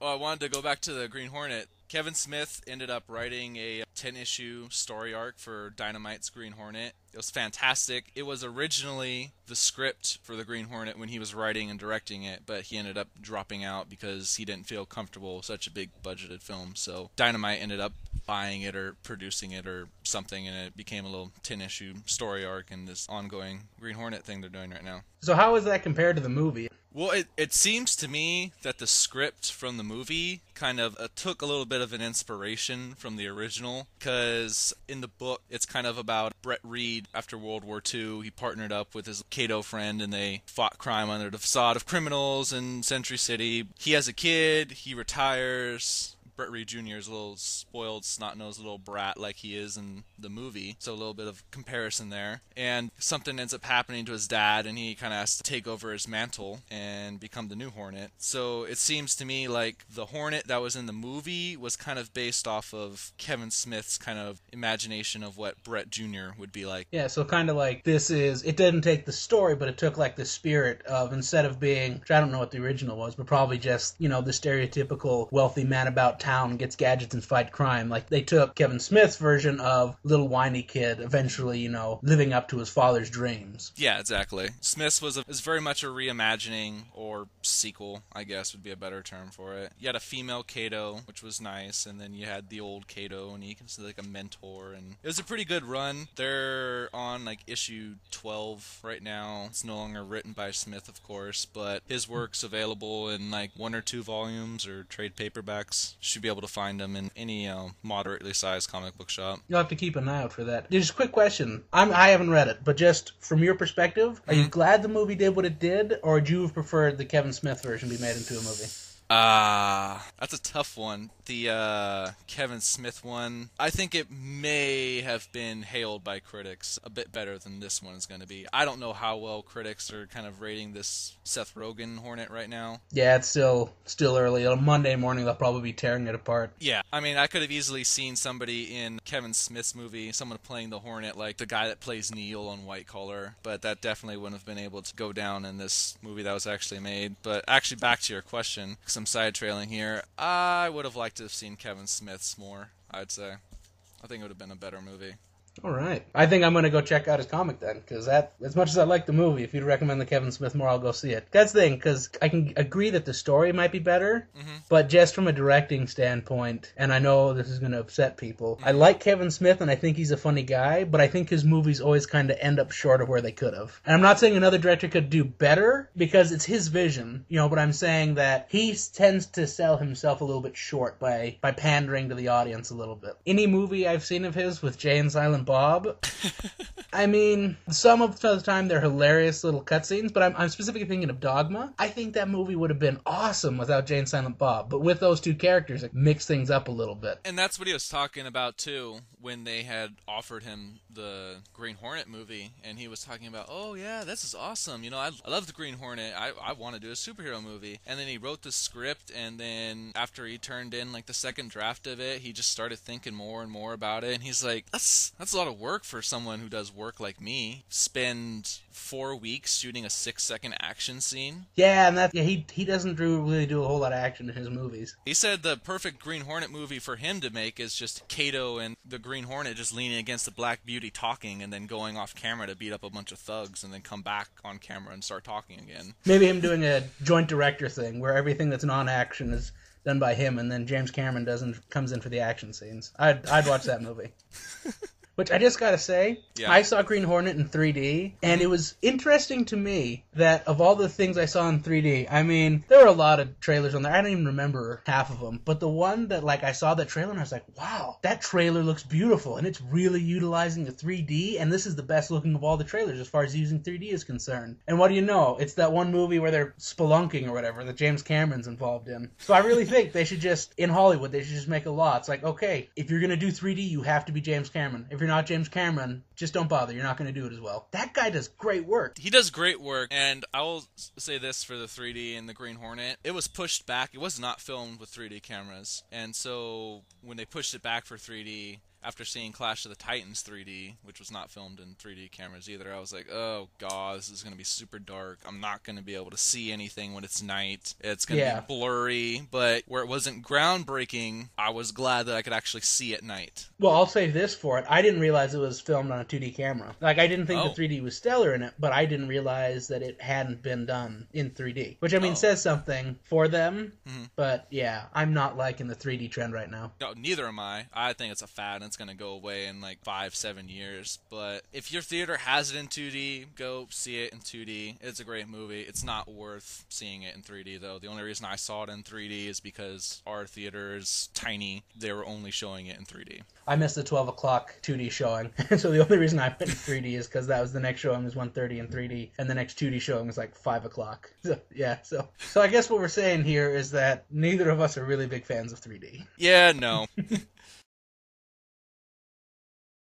I wanted to go back to the Green Hornet. Kevin Smith ended up writing a 10-issue story arc for Dynamite's Green Hornet. It was fantastic. It was originally the script for the Green Hornet when he was writing and directing it, but he ended up dropping out because he didn't feel comfortable with such a big budgeted film. So Dynamite ended up buying it or producing it or something, and it became a little 10-issue story arc in this ongoing Green Hornet thing they're doing right now. So how is that compared to the movie? Well, it seems to me that the script from the movie kind of took a little bit of an inspiration from the original, because in the book, it's kind of about Brett Reed after World War II. He partnered up with his Cato friend, and they fought crime under the facade of criminals in Century City. He has a kid, he retires. Brett Reed Jr. is a little spoiled, snot-nosed little brat like he is in the movie, so a little bit of comparison there. And something ends up happening to his dad, and he kind of has to take over his mantle and become the new Hornet. So it seems to me like the Hornet that was in the movie was kind of based off of Kevin Smith's kind of imagination of what Brett Jr. would be like. Yeah, so kind of like it didn't take the story, but it took like the spirit of, instead of being, which I don't know what the original was, but probably just, the stereotypical wealthy man about town gets gadgets and fight crime. Like, they took Kevin Smith's version of little whiny kid eventually, living up to his father's dreams. Yeah, exactly. Smith's was very much a reimagining, or sequel, I guess would be a better term for it. You had a female Cato, which was nice, and then you had the old Cato, and he was like a mentor, and it was a pretty good run. They're on like issue 12 right now. It's no longer written by Smith, of course, but his work's available in like 1 or 2 volumes or trade paperbacks. Should be able to find them in any moderately sized comic book shop. You'll have to keep an eye out for that. Just a quick question. I haven't read it, but just from your perspective, are you glad the movie did what it did, or would you have preferred the Kevin Smith version be made into a movie? That's a tough one. The Kevin Smith one, I think it may have been hailed by critics a bit better than this one is going to be. I don't know how well critics are kind of rating this Seth Rogen Hornet right now. Yeah, it's still early. On Monday morning, they'll probably be tearing it apart. Yeah, I mean, I could have easily seen somebody in Kevin Smith's movie, someone playing the Hornet, like the guy that plays Neil on White Collar, but that definitely wouldn't have been able to go down in this movie that was actually made. But actually, back to your question, some side trailing here, I would have liked to have seen Kevin Smith's more, I'd say. I think it would have been a better movie. All right. I think I'm going to go check out his comic then, because as much as I like the movie, if you'd recommend the Kevin Smith more, I'll go see it. That's the thing, because I can agree that the story might be better, but just from a directing standpoint, and I know this is going to upset people, I like Kevin Smith, and I think he's a funny guy, but I think his movies always kind of end up short of where they could have. And I'm not saying another director could do better, because it's his vision, but I'm saying that he tends to sell himself a little bit short by pandering to the audience a little bit. Any movie I've seen of his with Jay and Silent Bob, I mean, some of the time they're hilarious little cutscenes, but I'm specifically thinking of Dogma. I think that movie would have been awesome without Jay and Silent Bob, but with those two characters, it mixed things up a little bit. And that's what he was talking about, too, when they had offered him the Green Hornet movie, and he was talking about, oh, yeah, this is awesome. I love the Green Hornet. I want to do a superhero movie. And then he wrote the script, and then after he turned in, like, the second draft of it, he just started thinking more and more about it, and he's like, that's a lot of work for someone who does work like me. Spend 4 weeks shooting a 6-second action scene. Yeah, and he doesn't really do a whole lot of action in his movies. He said the perfect Green Hornet movie for him to make is just Kato and the Green Hornet just leaning against the Black Beauty talking and then going off camera to beat up a bunch of thugs and then come back on camera and start talking again. Maybe him doing a joint director thing where everything that's non-action is done by him, and then James Cameron comes in for the action scenes. I'd watch that movie. Which I just gotta say, yeah. I saw Green Hornet in 3D, and it was interesting to me that of all the things I saw in 3D, I mean, there were a lot of trailers on there. I don't even remember half of them. But the one that, I saw that trailer, and I was like, wow, that trailer looks beautiful, and it's really utilizing the 3D, and this is the best looking of all the trailers as far as using 3D is concerned. And what do you know? It's that one movie where they're spelunking or whatever that James Cameron's involved in. So I really think they should just, in Hollywood, they should just make a law. It's like, okay, if you're gonna do 3D, you have to be James Cameron. If you're not James Cameron, just don't bother. You're not going to do it as well. That guy does great work. He does great work, and I will say this for the 3D and the Green Hornet. It was pushed back. It was not filmed with 3D cameras, and so when they pushed it back for 3D, after seeing Clash of the Titans 3D, which was not filmed in 3D cameras either, I was like, oh god, this is going to be super dark. I'm not going to be able to see anything when it's night. It's going to be blurry. But where it wasn't groundbreaking, I was glad that I could actually see at night. Well, I'll say this for it. I didn't realize it was filmed on a 2D camera. Like, I didn't think the 3D was stellar in it, but I didn't realize that it hadn't been done in 3D. Which, I mean, says something for them, but yeah, I'm not liking the 3D trend right now. No, neither am I. I think it's a fad and it's going to go away in like 5-7 years. But if your theater has it in 2D, go see it in 2D. It's a great movie. It's not worth seeing it in 3D, though. The only reason I saw it in 3D is because our theater is tiny. They were only showing it in 3D. I missed the 12 o'clock 2D showing, so the only reason I went in 3D is because that was the next showing was 1:30 in 3D, and the next 2D showing was like 5 o'clock. So, yeah, so I guess what we're saying here is that neither of us are really big fans of 3D. Yeah, no.